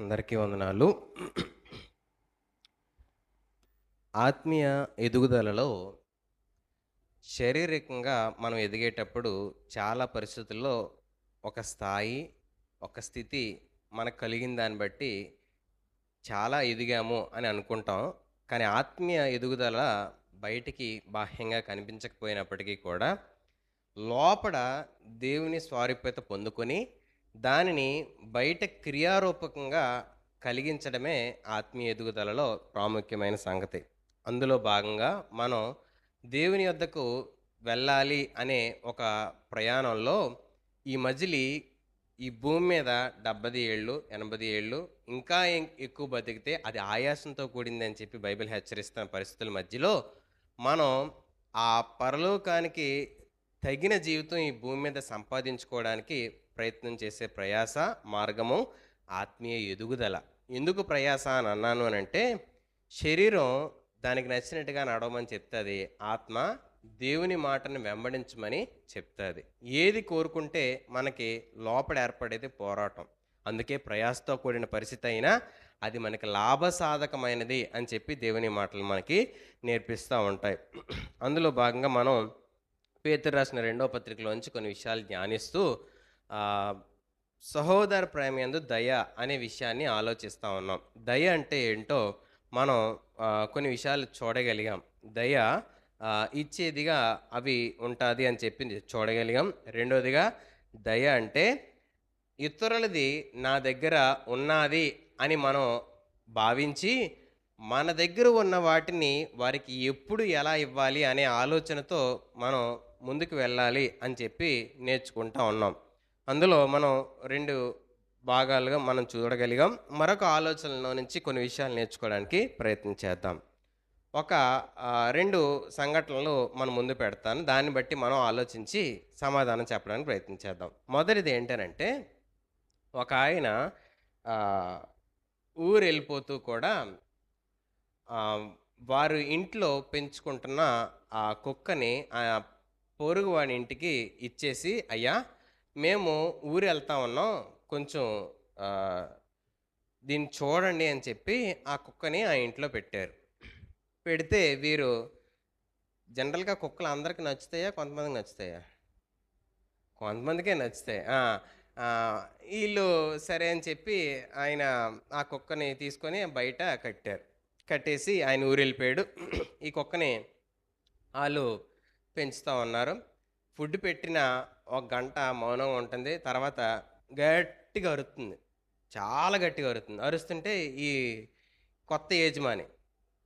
అందరికీ వందనాలు. ఆత్మీయ ఎదుగుదలలో శారీరకంగా మనం ఎదిగేటప్పుడు చాలా పరిస్థితుల్లో ఒక స్థాయి, ఒక స్థితి మనకు కలిగిన దాన్ని బట్టి చాలా ఎదిగాము అని అనుకుంటాం. కానీ ఆత్మీయ ఎదుగుదల బయటికి బాహ్యంగా కనిపించకపోయినప్పటికీ కూడా లోపల దేవుని స్వారూప్యత పొందుకొని దానిని బయట క్రియారూపకంగా కలిగించడమే ఆత్మీయ ఎదుగుదలలో ప్రాముఖ్యమైన సంగతి. అందులో భాగంగా మనం దేవుని యొద్దకు వెళ్ళాలి అనే ఒక ప్రయాణంలో ఈ మజిలీ ఈ భూమి మీద 70 ఏళ్ళు, 80 ఏళ్ళు ఇంకా ఎక్కువ బతికితే అది ఆయాసంతో కూడిందని చెప్పి బైబిల్ హెచ్చరిస్తున్న పరిస్థితుల మధ్యలో మనం ఆ పరలోకానికి తగిన జీవితం ఈ భూమి మీద సంపాదించుకోవడానికి ప్రయత్నం చేసే ప్రయాస, మార్గము ఆత్మీయ ఎదుగుదల. ఎందుకు ప్రయాస అని అన్నాను అనంటే, శరీరం దానికి నచ్చినట్టుగా నడవమని చెప్తుంది. ఆత్మ దేవుని మాటను వెంబడించమని చెప్తుంది. ఏది కోరుకుంటే మనకి లోపల ఏర్పడేది పోరాటం. అందుకే ప్రయాసతో కూడిన పరిస్థితి అయినా అది మనకి లాభసాధకమైనది అని చెప్పి దేవుని మాటలు మనకి నేర్పిస్తూ ఉంటాయి. అందులో భాగంగా మనం పేతురు రాసిన 2వ పత్రికలోంచి కొన్ని విషయాలు ధ్యానిస్తూ సహోదర ప్రేమయందు దయ అనే విషయాన్ని ఆలోచిస్తూ ఉన్నాం. దయ అంటే ఏంటో మనం కొన్ని విషయాలు చూడగలిగాం. దయ ఇచ్చేదిగా అవి ఉంటుంది అని చెప్పి చూడగలిగాం. రెండోదిగా దయ అంటే ఇతరులది నా దగ్గర ఉన్నది అని మనం భావించి మన దగ్గర ఉన్న వాటిని వారికి ఎప్పుడు ఎలా ఇవ్వాలి అనే ఆలోచనతో మనం ముందుకు వెళ్ళాలి అని చెప్పి నేర్చుకుంటా ఉన్నాం. అందులో మనం 2 భాగాలుగా మనం చూడగలిగాం. మరొక ఆలోచనలో నుంచి కొన్ని విషయాలు నేర్చుకోవడానికి ప్రయత్నం చేద్దాం. ఒక 2 సంఘటనలు మన ముందు పెడతాను. దాన్ని బట్టి మనం ఆలోచించి సమాధానం చెప్పడానికి ప్రయత్నం చేద్దాం. మొదటిది ఏంటనంటే, ఒక ఆయన ఊరు వెళ్ళిపోతూ కూడా వారు ఇంట్లో పెంచుకుంటున్న ఆ కుక్కని పొరుగు వాడి ఇంటికి ఇచ్చేసి, అయ్యా మేము ఊరు వెళ్తా ఉన్నాం, కొంచెం దీన్ని చూడండి అని చెప్పి ఆ కుక్కని ఆ ఇంట్లో పెట్టారు. పెడితే వీరు జనరల్గా కుక్కలు అందరికీ నచ్చుతాయా, కొంతమందికి నచ్చుతాయా? కొంతమందికే నచ్చుతాయి. వీళ్ళు సరే అని చెప్పి ఆయన ఆ కుక్కని తీసుకొని బయట కట్టారు. కట్టేసి ఆయన ఊరు వెళ్ళిపోయాడు. ఈ కుక్కని వాళ్ళు పెంచుతూ ఉన్నారు. ఫుడ్ పెట్టిన ఒక గంట మౌనంగా ఉంటుంది. తర్వాత గట్టిగా అరుస్తుంది, చాలా గట్టిగా అరుస్తుంది. అరుస్తుంటే ఈ కొత్త యజమాని,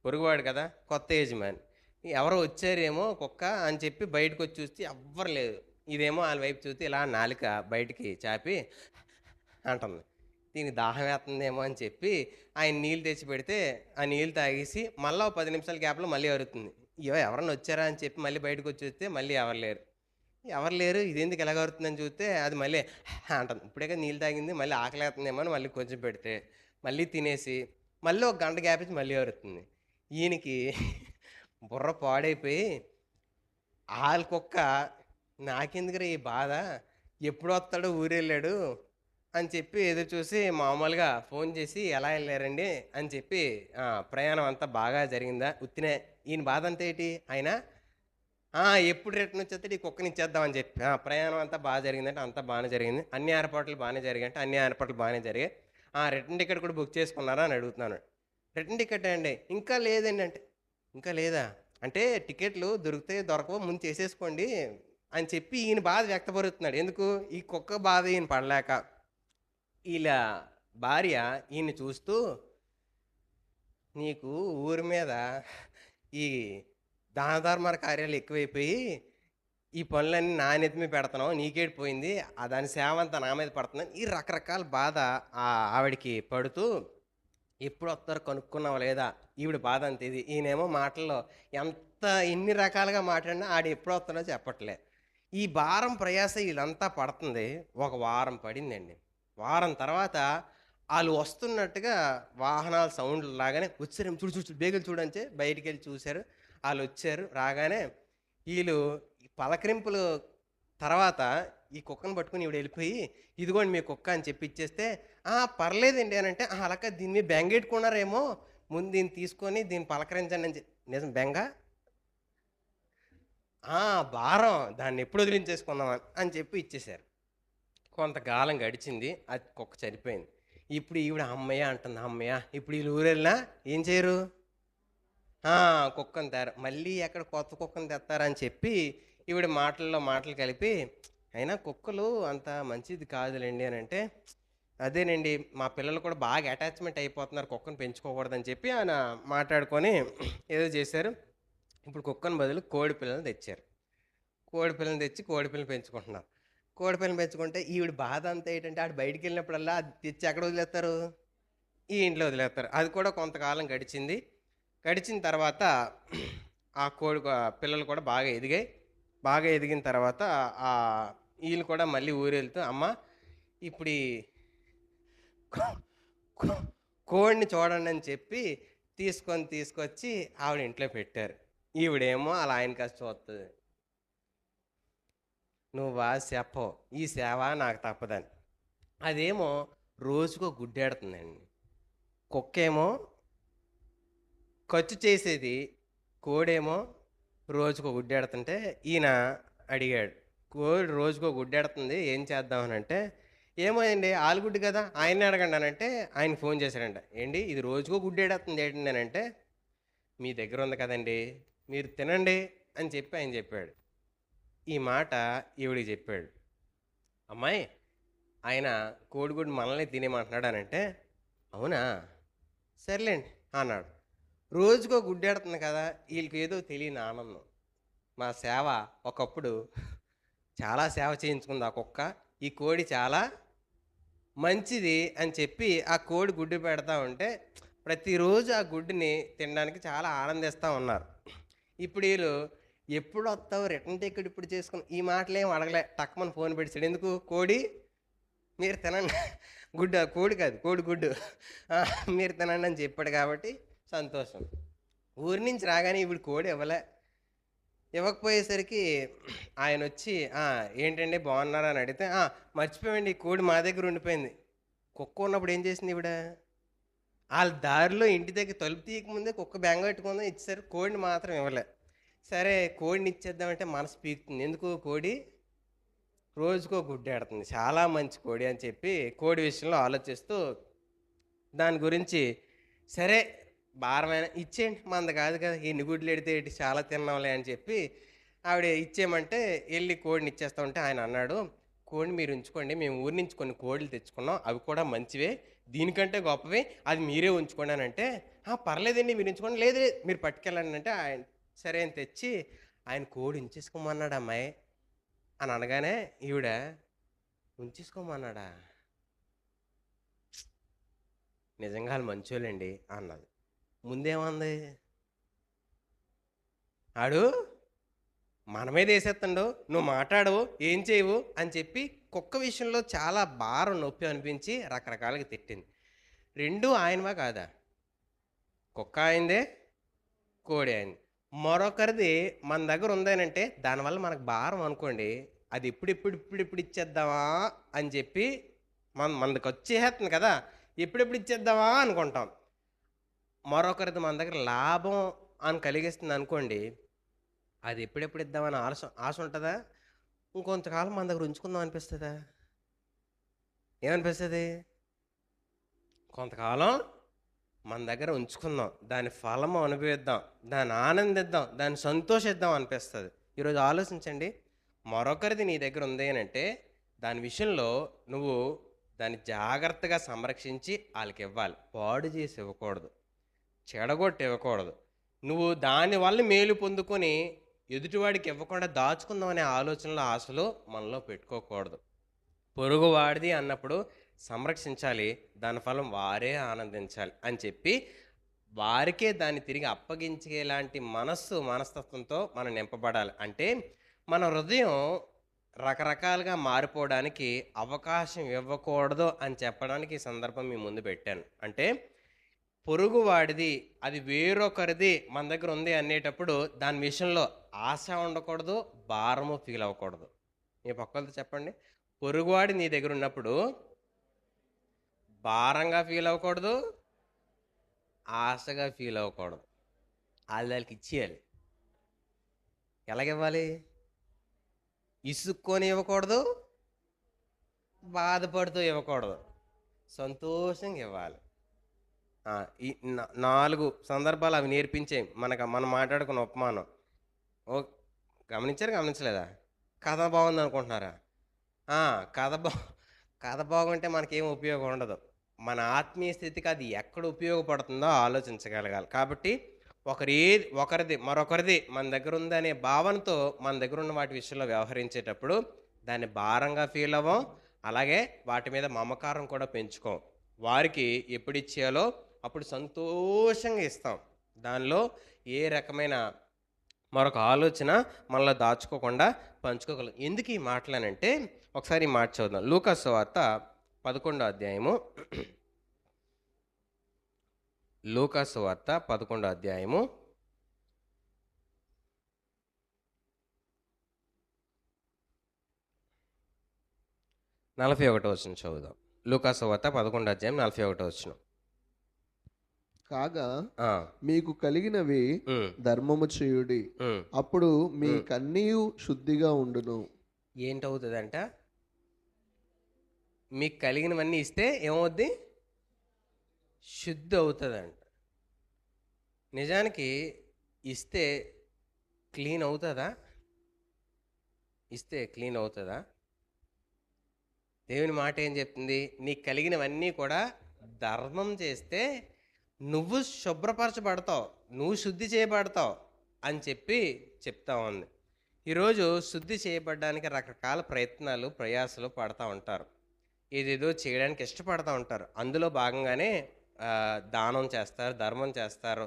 పొరుగువాడు కదా, కొత్త యజమాని, ఎవరో వచ్చారేమో కుక్క అని చెప్పి బయటకు వచ్చి చూస్తే ఎవ్వరు లేదు. ఇదేమో వాళ్ళ వైపు చూస్తే ఇలా నాలుక బయటికి చాపి అంటుంది. దీనికి దాహం వేస్తుందేమో అని చెప్పి ఆయన నీళ్ళు తెచ్చి పెడితే ఆ నీళ్ళు తాగేసి మళ్ళీ 10 నిమిషాల గ్యాప్లో మళ్ళీ అరుతుంది. అయ్యో ఎవరన్నా వచ్చారా అని చెప్పి మళ్ళీ బయటకు వచ్చి చూస్తే మళ్ళీ ఎవరు లేరు, ఇదెందుకు ఎలాగ అరుతుందని చూస్తే అది మళ్ళీ అంటుంది. ఇప్పుడే కదా నీళ్ళు తాగింది, మళ్ళీ ఆకలేస్తుందేమో అని మళ్ళీ కొంచెం పెడితే మళ్ళీ తినేసి మళ్ళీ ఒక గంట గ్యాప్ ఇచ్చి మళ్ళీ అరుతుంది. ఈయనకి బుర్ర పాడైపోయి వాళ్ళ కుక్క నాకెందుకురా ఈ బాధ, ఎప్పుడు వస్తాడో ఊరు వెళ్ళాడు అని చెప్పి ఎదురు చూసి మామూలుగా ఫోన్ చేసి ఎలా వెళ్ళారండి అని చెప్పి ప్రయాణం అంతా బాగా జరిగిందా, ఉత్తినే ఈయన బాధ అంతా ఏంటి, ఆయన ఎప్పుడు రిటర్న్ వచ్చేస్తే ఈ కుక్కని ఇచ్చేద్దామని చెప్పి ప్రయాణం అంతా బాగా జరిగిందంటే అంతా బాగానే జరిగింది, అన్ని ఏర్పాట్లు బాగానే జరిగాయంటే అన్ని ఏర్పాట్లు బాగానే జరిగాయి, రిటర్న్ టికెట్ కూడా బుక్ చేసుకున్నారా అని అడుగుతున్నాను. రిటర్న్ టికెట్ అండి, ఇంకా లేదండి అంటే, ఇంకా లేదా అంటే టికెట్లు దొరికితే దొరకవో ముందు చేసేసుకోండి అని చెప్పి ఈయన బాధ వ్యక్తపరుస్తున్నాడు. ఎందుకు, ఈ కుక్క బాధ ఈయన పడలేక. వీళ్ళ భార్య ఈయన్ని చూస్తూ, నీకు ఊరి మీద ఈ దాన ధర్మాల కార్యాలు ఎక్కువైపోయి ఈ పనులన్నీ నా నెత్తిమీద పెడుతున్నావు, నీకేడిపోయింది, దాని సేవ అంతా నా మీద పడుతుందని ఈ రకరకాల బాధ ఆవిడికి పడుతూ, ఎప్పుడు వస్తారో కనుక్కున్నావా లేదా, ఈవిడ బాధ అంతే. ఇది ఈయనేమో మాటల్లో ఎంత ఎన్ని రకాలుగా మాట్లాడినా ఆడు ఎప్పుడు వస్తాడో చెప్పట్లే. ఈ భారం ప్రయాస వీళ్ళంతా పడుతుంది. ఒక వారం పడిందండి. వారం తర్వాత వాళ్ళు వస్తున్నట్టుగా వాహనాల సౌండ్లు లాగానే వచ్చారేమో, చూడు చూడు బేగులు చూడంటే బయటికి వెళ్ళి చూశారు. వాళ్ళు వచ్చారు. రాగానే వీళ్ళు పలకరింపులు తర్వాత ఈ కుక్కను పట్టుకుని ఈవిడ వెళ్ళిపోయి, ఇదిగోండి మీ కుక్క అని చెప్పి ఇచ్చేస్తే, పర్లేదండి అని అంటే, అలా కాదు దీని మీద బెంగెట్టుకున్నారేమో, ముందు దీన్ని తీసుకొని దీన్ని పలకరించండి అని నిజం బెంగ భారం దాన్ని ఎప్పుడు వదిలించేసుకుందాం అని చెప్పి ఇచ్చేశారు. కొంతకాలం గడిచింది. అది కుక్క చనిపోయింది. ఇప్పుడు ఈవిడ హమ్మయ్య అంటుంది. హమ్మయ్య ఇప్పుడు వీళ్ళు ఊరెళ్ళినా ఏం చేయరు? కుక్కని తేరు. మళ్ళీ ఎక్కడ కొత్త కుక్కని తెత్తారని చెప్పి ఈవిడ మాటల్లో మాటలు కలిపి, అయినా కుక్కలు అంత మంచిది కాదులెండి అని అంటే, అదేనండి మా పిల్లలు కూడా బాగా అటాచ్మెంట్ అయిపోతున్నారు కుక్కను పెంచుకోకూడదని చెప్పి ఆయన మాట్లాడుకొని ఏదో చేశారు. ఇప్పుడు కుక్కను బదులు కోడి పిల్లల్ని తెచ్చారు. కోడి పిల్లని తెచ్చి కోడి పిల్లని పెంచుకుంటున్నారు. కోడి పిల్లని పెంచుకుంటే ఈవిడ బాధ అంతా ఏంటంటే ఆడు బయటికి వెళ్ళినప్పుడల్లా అది తెచ్చి ఎక్కడ వదిలేస్తారు? ఈ ఇంట్లో వదిలేస్తారు. అది కూడా కొంతకాలం గడిచింది. గడిచిన తర్వాత ఆ పిల్లలు కూడా బాగా ఎదిగాయి. బాగా ఎదిగిన తర్వాత వీళ్ళు కూడా మళ్ళీ ఊరెళ్తూ, అమ్మ ఇప్పుడు ఈ కోడిని చూడండి అని చెప్పి తీసుకొచ్చి ఆవిడ ఇంట్లో పెట్టారు. ఈవిడేమో అలా ఆయన కాస్త చూస్తుంది. నువ్వా చెప్పవు, ఈ సేవ నాకు తప్పదని. అదేమో రోజుకో గుడ్డెడుతుందండి. కుక్కేమో ఖర్చు చేసేది, కోడేమో రోజుకో గుడ్డెడుతుంటే ఈయన అడిగాడు, కోడి రోజుకో గుడ్డెడుతుంది ఏం చేద్దామని అంటే, ఏమో అండి ఆలుగుడ్డు కదా ఆయన్ని అడగండి అని అంటే ఆయనకి ఫోన్ చేశాడంట. ఏంటి ఇది రోజుకో గుడ్డెడుతుంది ఏంటండి అని అంటే, మీ దగ్గర ఉంది కదండి మీరు తినండి అని చెప్పి ఆయన చెప్పాడు. ఈ మాట ఈవిడికి చెప్పాడు. అమ్మాయి ఆయన కోడిగుడ్డు మనల్ని తినేమంటున్నాడు అని అంటే, అవునా సర్లేండి అన్నాడు. రోజుకో గుడ్డెడుతుంది కదా వీళ్ళకి ఏదో తెలియని ఆనందం. మా సేవ ఒకప్పుడు చాలా సేవ చేయించుకుంది ఆ కుక్క, ఈ కోడి చాలా మంచిది అని చెప్పి ఆ కోడి గుడ్డు పెడతా ఉంటే ప్రతిరోజు ఆ గుడ్డుని తినడానికి చాలా ఆనందిస్తూ ఉన్నారు. ఇప్పుడు వీళ్ళు ఎప్పుడు వస్తావు రిటర్న్ టికెట్ ఇప్పుడు చేసుకుని ఈ మాటలు ఏం అడగలే, టక్మని ఫోన్ పెట్టాడు. ఎందుకు? కోడి మీరు తినండి, గుడ్డు కోడి కాదు కోడి గుడ్డు మీరు తినండి అని చెప్పాడు కాబట్టి సంతోషం. ఊరి నుంచి రాగానే ఇప్పుడు కోడి ఇవ్వకపోయేసరికి ఆయన వచ్చి ఏంటండి బాగున్నారా అని అడిగితే, మర్చిపోయండి కోడి మా దగ్గర ఉండిపోయింది. కుక్క ఉన్నప్పుడు ఏం చేసింది ఈవిడ? వాళ్ళ దారిలో ఇంటి దగ్గర తలుపు తీయకముందే కుక్క బెంగ పెట్టుకుందాం ఇచ్చేసరి, కోడిని మాత్రం ఇవ్వలే. సరే కోడిని ఇచ్చేద్దామంటే మనసు పీకుతుంది. ఎందుకు? కోడి రోజుకో గుడ్డెడుతుంది, చాలా మంచి కోడి అని చెప్పి కోడి విషయంలో ఆలోచిస్తూ దాని గురించి సరే భారమైన ఇచ్చేయండి మంద కాదు కదా ఎన్ని గుడ్లు ఎడితే ఏంటి చాలా తిన్నాంలే అని చెప్పి ఆవిడ ఇచ్చేయమంటే వెళ్ళి కోడిని ఇచ్చేస్తా ఉంటే ఆయన అన్నాడు, కోడిని మీరు ఉంచుకోండి, మేము ఊరి నుంచి కొన్ని కోడిలు తెచ్చుకున్నాం అవి కూడా మంచివే, దీనికంటే గొప్పవి, అది మీరే ఉంచుకోండి అని అంటే, పర్లేదండి మీరు ఉంచుకోండి, లేదు మీరు పట్టుకెళ్ళండి అంటే ఆయన సరే అని తెచ్చి ఆయన కోడి ఉంచేసుకోమన్నాడు. అమ్మాయి అని అనగానే ఈవిడ ఉంచేసుకోమన్నాడా, నిజంగా వాళ్ళు మంచోళ్ళండి అన్నది. ముందేమంది? ఆడు మన మీద వేసేస్తాడు, నువ్వు మాట్లాడవు ఏం చేయవు అని చెప్పి కుక్క విషయంలో చాలా భారం నొప్పి అనిపించి రకరకాలుగా తిట్టింది. రెండు ఆయనవా కాదా? కుక్క అయిందే, కోడి అయింది. మరొకరిది మన దగ్గర ఉందేనంటే దానివల్ల మనకు భారం అనుకోండి, అది ఇప్పుడు ఇచ్చేద్దామా అని చెప్పి మనకు వచ్చేస్తుంది కదా, ఎప్పుడెప్పుడు ఇచ్చేద్దామా అనుకుంటాం. మరొకరిది మన దగ్గర లాభం అని కలిగిస్తుంది అనుకోండి, అది ఎప్పుడెప్పుడు ఇద్దామని ఆశ ఉంటుందా? ఇంకొంతకాలం మన దగ్గర ఉంచుకుందాం అనిపిస్తుందా? ఏమనిపిస్తుంది? కొంతకాలం మన దగ్గర ఉంచుకుందాం, దాని ఫలము అనుభవిద్దాం, దాన్ని ఆనందిద్దాం, దాన్ని సంతోషిద్దాం అనిపిస్తుంది. ఈరోజు ఆలోచించండి, మరొకరిది నీ దగ్గర ఉంది అని అంటే దాని విషయంలో నువ్వు దాన్ని జాగ్రత్తగా సంరక్షించి వాళ్ళకి ఇవ్వాలి, పాడు చేసి ఇవ్వకూడదు, చెడగొట్టి ఇవ్వకూడదు. నువ్వు దానివల్ల మేలు పొందుకొని ఎదుటివాడికి ఇవ్వకుండా దాచుకుందాం అనే ఆలోచనలో ఆశలో మనలో పెట్టుకోకూడదు. పొరుగువాడిది అన్నప్పుడు సంరక్షించాలి, దాని ఫలం వారే ఆనందించాలి అని చెప్పి వారికే దాన్ని తిరిగి అప్పగించేలాంటి మనస్తత్వంతో మనం నింపబడాలి. అంటే మన హృదయం రకరకాలుగా మారిపోవడానికి అవకాశం ఇవ్వకూడదు అని చెప్పడానికి ఈ సందర్భం మీ ముందు పెట్టాను. అంటే పొరుగువాడిది అది వేరొకరిది మన దగ్గర ఉంది అనేటప్పుడు దాని విషయంలో ఆశ ఉండకూడదు, భారము ఫీల్ అవ్వకూడదు. మీ పక్కలతో చెప్పండి. పొరుగువాడు నీ దగ్గర ఉన్నప్పుడు భారంగా ఫీల్ అవ్వకూడదు, ఆశగా ఫీల్ అవ్వకూడదు. వాళ్ళకి ఇచ్చేయాలి. ఎలాగివ్వాలి? ఇసుక్కొని ఇవ్వకూడదు, బాధపడుతూ ఇవ్వకూడదు, సంతోషంగా ఇవ్వాలి. ఈ 4 సందర్భాలు అవి నేర్పించే మనం మాట్లాడుకున్న ఉపమానం. ఓ గమనించలేదా? కథ బాగుంది అనుకుంటున్నారా? కథ కథ బాగుంటే మనకేం ఉపయోగం ఉండదు. మన ఆత్మీయ స్థితికి అది ఎక్కడ ఉపయోగపడుతుందో ఆలోచించగలగాలి. కాబట్టి మరొకరిది మన దగ్గర ఉందనే భావనతో మన దగ్గర ఉన్న వాటి విషయంలో వ్యవహరించేటప్పుడు దాన్ని భారంగా ఫీల్ అవ్వం. అలాగే వాటి మీద మమకారం కూడా పెంచుకోం. వారికి ఎప్పుడు ఇచ్చేయాలో అప్పుడు సంతోషంగా ఇస్తాం. దానిలో ఏ రకమైన మరొక ఆలోచన మనలో దాచుకోకుండా పంచుకోగలం. ఎందుకు ఈ మాటలనంటే ఒకసారి ఈ మాట చదువుదాం. లూకా సువార్త 11వ అధ్యాయము. లూకా సువార్త 11వ అధ్యాయము 41వ వచనం చదువుదాం. లూకా సువార్త 11వ అధ్యాయం 41వ వచనం. కాగా మీకు కలిగినవి ధర్మము చేయుడి, అప్పుడు మీ కన్నీయు శుద్ధిగా ఉండును. ఏంటవుతుందంట? మీకు కలిగినవన్నీ ఇస్తే ఏమవుద్ది? శుద్ధి అవుతుందంట. నిజానికి ఇస్తే క్లీన్ అవుతుందా? ఇస్తే క్లీన్ అవుతుందా? దేవుని మాట ఏం చెప్తుంది? నీకు కలిగినవన్నీ కూడా ధర్మం చేస్తే నువ్వు శుభ్రపరచబడతావు, నువ్వు శుద్ధి చేయబడతావు అని చెప్తా ఉంది. ఈరోజు శుద్ధి చేయబడడానికి రకరకాల ప్రయాసాలు పడతా ఉంటారు. ఏదేదో చేయడానికి ఇష్టపడతా ఉంటారు. అందులో భాగంగానే దానం చేస్తారు, ధర్మం చేస్తారు,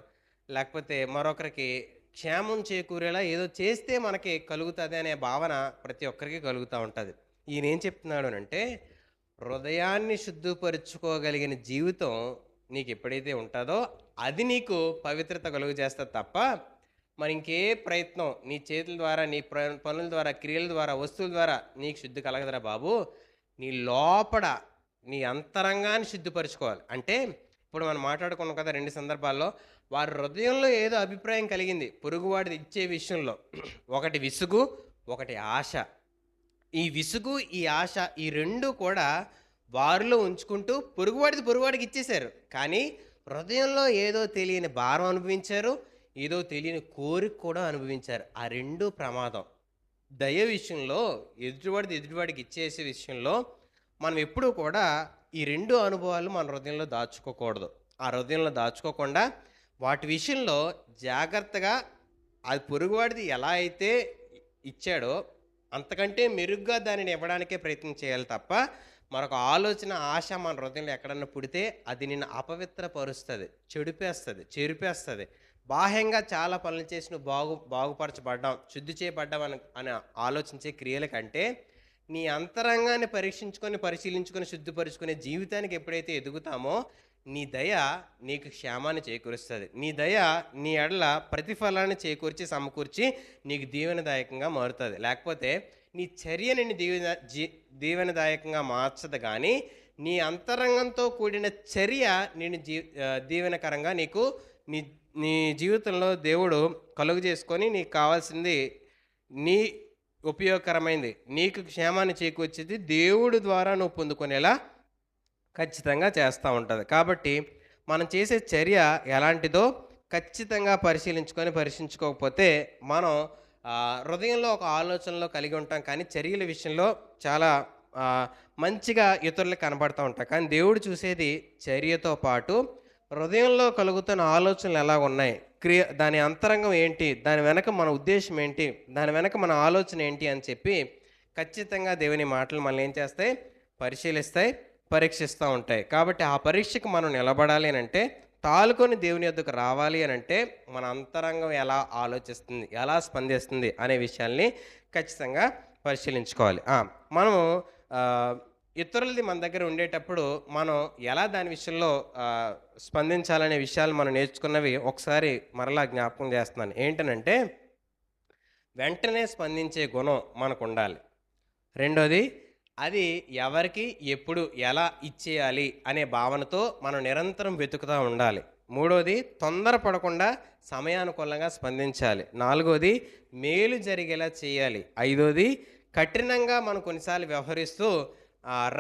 లేకపోతే మరొకరికి క్షేమం చేకూరేలా ఏదో చేస్తే మనకి కలుగుతుంది అనే భావన ప్రతి ఒక్కరికి కలుగుతూ ఉంటుంది. ఈయన ఏం చెప్తున్నాడు అంటే, హృదయాన్ని శుద్ధపరుచుకోగలిగిన జీవితం నీకు ఎప్పుడైతే ఉంటుందో అది నీకు పవిత్రత కలుగు చేస్తుంది తప్ప మరి ఇంకే ప్రయత్నం నీ చేతుల ద్వారా, నీ పనుల ద్వారా, క్రియల ద్వారా, వస్తువుల ద్వారా నీకు శుద్ధి కలగదురా బాబు. నీ లోపల నీ అంతరంగాన్ని శుద్ధిపరచుకోవాలి. అంటే ఇప్పుడు మనం మాట్లాడుకున్నాం కదా 2 సందర్భాల్లో. వారి హృదయంలో ఏదో అభిప్రాయం కలిగింది పొరుగువాడిది ఇచ్చే విషయంలో. ఒకటి విసుగు, ఒకటి ఆశ. ఈ విసుగు, ఈ ఆశ, ఈ 2 కూడా వారిలో ఉంచుకుంటూ పొరుగువాడికి ఇచ్చేశారు. కానీ హృదయంలో ఏదో తెలియని భారం అనుభవించారు, ఏదో తెలియని కోరిక కూడా అనుభవించారు. ఆ 2 ప్రమాదం. దయ విషయంలో ఎదుటివాడికి ఇచ్చేసే విషయంలో మనం ఎప్పుడూ కూడా ఈ 2 అనుభవాలు మన హృదయంలో దాచుకోకూడదు. ఆ హృదయంలో దాచుకోకుండా వాటి విషయంలో జాగ్రత్తగా అది పొరుగువాడిది ఎలా అయితే ఇచ్చాడో అంతకంటే మెరుగ్గా దానిని ఇవ్వడానికే ప్రయత్నం చేయాలి తప్ప మరొక ఆలోచన, ఆశ మన హృదయంలో ఎక్కడన్నా పుడితే అది నిన్ను అపవిత్రపరుస్తుంది, చెరిపేస్తుంది. బాహ్యంగా చాలా పనులు చేసి నువ్వు బాగుపరచబడ్డాం, శుద్ధి చేయబడ్డాం అని ఆలోచించే క్రియల కంటే నీ అంతరంగాన్ని పరిశీలించుకొని శుద్ధిపరుచుకునే జీవితానికి ఎప్పుడైతే ఎదుగుతామో నీ దయ నీకు క్షేమాన్ని చేకూరుస్తుంది. నీ దయ నీ ఎడల ప్రతిఫలాన్ని సమకూర్చి నీకు దీవెనదాయకంగా మారుతుంది. లేకపోతే నీ చర్య నిన్ను దీవెనదాయకంగా మార్చదు, కానీ నీ అంతరంగంతో కూడిన చర్య నేను దీవెనకరంగా నీకు నీ జీవితంలో దేవుడు కలుగు చేసుకొని నీకు కావాల్సింది, నీ ఉపయోగకరమైంది, నీకు క్షేమాన్ని చేకూర్చేది దేవుడు ద్వారా నువ్వు పొందుకునేలా ఖచ్చితంగా చేస్తూ ఉంటుంది. కాబట్టి మనం చేసే చర్య ఎలాంటిదో ఖచ్చితంగా పరిశీలించుకోకపోతే మనం హృదయంలో ఒక ఆలోచనలో కలిగి ఉంటాం, కానీ చర్యల విషయంలో చాలా మంచిగా ఇతరులకు కనబడుతూ ఉంటాం. కానీ దేవుడు చూసేది చర్యతో పాటు హృదయంలో కలుగుతున్న ఆలోచనలు ఎలా ఉన్నాయి, దాని అంతరంగం ఏంటి, దాని వెనక మన ఉద్దేశం ఏంటి, దాని వెనక మన ఆలోచన ఏంటి అని చెప్పి ఖచ్చితంగా దేవుని మాటలు మనల్ని ఏం చేస్తాయి? పరిశీలిస్తాయి, పరీక్షిస్తూ ఉంటాయి. కాబట్టి ఆ పరీక్షకు మనం నిలబడాలి అని అంటే, తాలుకొని దేవుని యొద్దకు రావాలి అని అంటే మన అంతరంగం ఎలా ఆలోచిస్తుంది, ఎలా స్పందిస్తుంది అనే విషయాల్ని ఖచ్చితంగా పరిశీలించుకోవాలి. మనము ఇతరులది మన దగ్గర ఉండేటప్పుడు మనం ఎలా దాని విషయంలో స్పందించాలనే విషయాలు మనం నేర్చుకున్నవి ఒకసారి మరలా జ్ఞాపకం చేస్తున్నాను. ఏంటనంటే, వెంటనే స్పందించే గుణం మనకు ఉండాలి. రెండోది అది ఎవరికి ఎప్పుడు ఎలా ఇచ్చేయాలి అనే భావనతో మనం నిరంతరం వెతుకుతూ ఉండాలి. మూడోది తొందరపడకుండా సమయానుకూలంగా స్పందించాలి. నాలుగోది మేలు జరిగేలా చేయాలి. ఐదోది కఠినంగా మనం కొన్నిసార్లు వ్యవహరిస్తూ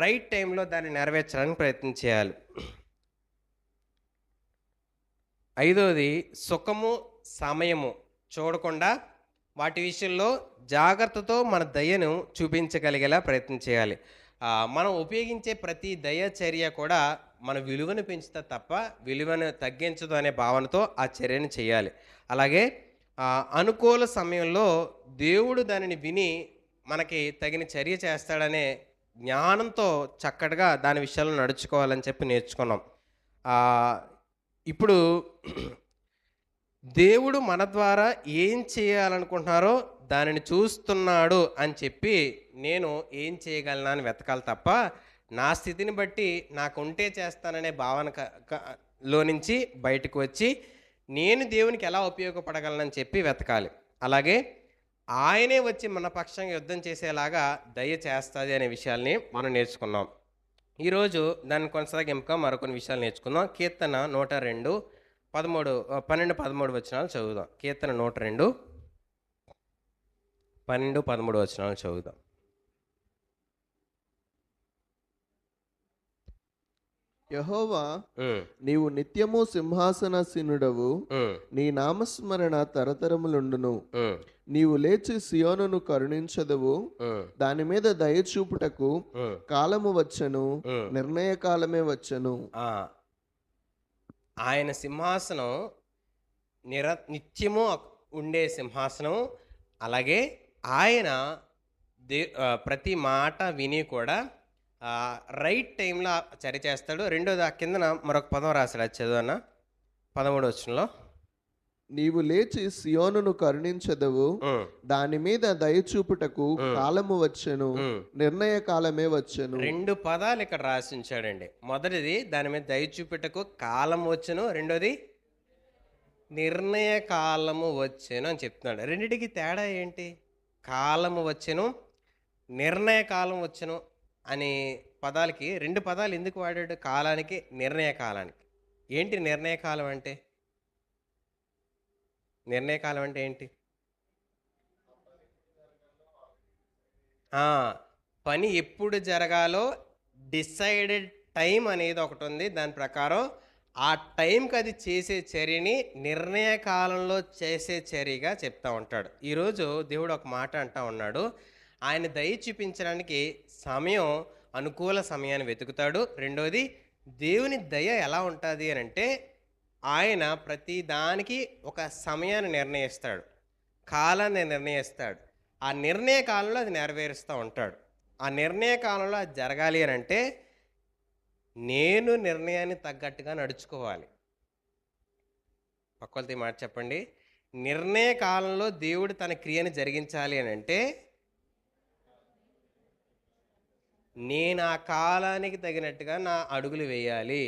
రైట్ టైంలో దాన్ని నెరవేర్చడానికి ప్రయత్నం చేయాలి. ఐదోది సుఖము సమయము చూడకుండా వాటి విషయంలో జాగ్రత్తతో మన దయను చూపించగలిగేలా ప్రయత్నం చేయాలి. మనం ఉపయోగించే ప్రతి దయ చర్య కూడా మన విలువను పెంచుతా తప్ప విలువను తగ్గించదు అనే భావనతో ఆ చర్యను చేయాలి. అలాగే అనుకూల సమయంలో దేవుడు దానిని విని మనకి తగిన చర్య చేస్తాడనే జ్ఞానంతో చక్కగా దాని విషయాల్లో నడుచుకోవాలని చెప్పి నేర్చుకున్నాం. ఇప్పుడు దేవుడు మన ద్వారా ఏం చేయాలనుకుంటున్నారో దానిని చూస్తున్నాడు అని చెప్పి నేను ఏం చేయగలనా అని వెతకాలి తప్ప నా స్థితిని బట్టి నాకు ఉంటే చేస్తాననే భావనలో నుంచి బయటకు వచ్చి నేను దేవునికి ఎలా ఉపయోగపడగలనని చెప్పి వెతకాలి. అలాగే ఆయనే వచ్చి మన పక్షంగా యుద్ధం చేసేలాగా దయ చేస్తుంది అనే విషయాల్ని మనం నేర్చుకున్నాం. ఈరోజు దాన్ని కొనసాగింపుగా మరికొన్ని విషయాలు నేర్చుకుందాం. కీర్తన 102 12-13 వచనాలు చదువుదాం. కీర్తన 102 12-13 వచనాలు చదువుదాం. యెహోవా, నీవు నిత్యము సింహాసనాసీనుడవు, నీ నామస్మరణ తరతరములుండును. నీవు లేచి సియోనును కరుణించదవు, దాని మీద దయచూపుటకు కాలము వచ్చెను, నిర్ణయ కాలమే వచ్చెను. ఆయన సింహాసనం నిత్యము ఉండే సింహాసనం. అలాగే ఆయన ప్రతి మాట విని కూడా రైట్ టైంలో చర్య చేస్తాడు. రెండోది ఆ కిందన మరొక పదం రాశాడు, అది చదువన్న 13వ వచనంలో. నీవు లేచి సియోనును కరుణించదవు, దాని మీద దయచూపుటకు కాలము వచ్చెను, నిర్ణయ కాలమే వచ్చెను. 2 పదాలు ఇక్కడ రాసి ఉంచాడండి. మొదటిది దాని మీద దయచూపుటకు కాలం వచ్చెను, రెండోది నిర్ణయ కాలము వచ్చెను అని చెప్తున్నాడు. రెండిటికి తేడా ఏంటి? కాలము వచ్చెను, నిర్ణయ కాలం వచ్చెను అనే పదాలకి 2 పదాలు ఎందుకు వాడాడు? కాలానికి, నిర్ణయ కాలానికి. ఏంటి నిర్ణయ కాలం అంటే? నిర్ణయ కాలం అంటే ఏంటి? పని ఎప్పుడు జరగాలో డిసైడెడ్ టైం అనేది ఒకటి ఉంది. దాని ప్రకారం ఆ టైంకి అది చేసే చర్యని నిర్ణయ కాలంలో చేసే చర్యగా చెప్తా ఉంటాడు. ఈరోజు దేవుడు ఒక మాట అంటా ఉన్నాడు, ఆయన దయ చూపించడానికి సమయం, అనుకూల సమయాన్ని వెతుకుతాడు. రెండోది దేవుని దయ ఎలా ఉంటుంది అని అంటే ఆయన ప్రతి దానికి ఒక సమయాన్ని నిర్ణయిస్తాడు, కాలాన్ని నిర్ణయిస్తాడు. ఆ నిర్ణయ కాలంలో అది నెరవేరుస్తూ ఉంటాడు. ఆ నిర్ణయ కాలంలో అది జరగాలి అని అంటే నేను నిర్ణయాన్ని తగ్గట్టుగా నడుచుకోవాలి. పక్కలతో మాట చెప్పండి. నిర్ణయ కాలంలో దేవుడు తన క్రియను జరిగించాలి అని అంటే నేను ఆ కాలానికి తగినట్టుగా నా అడుగులు వేయాలి.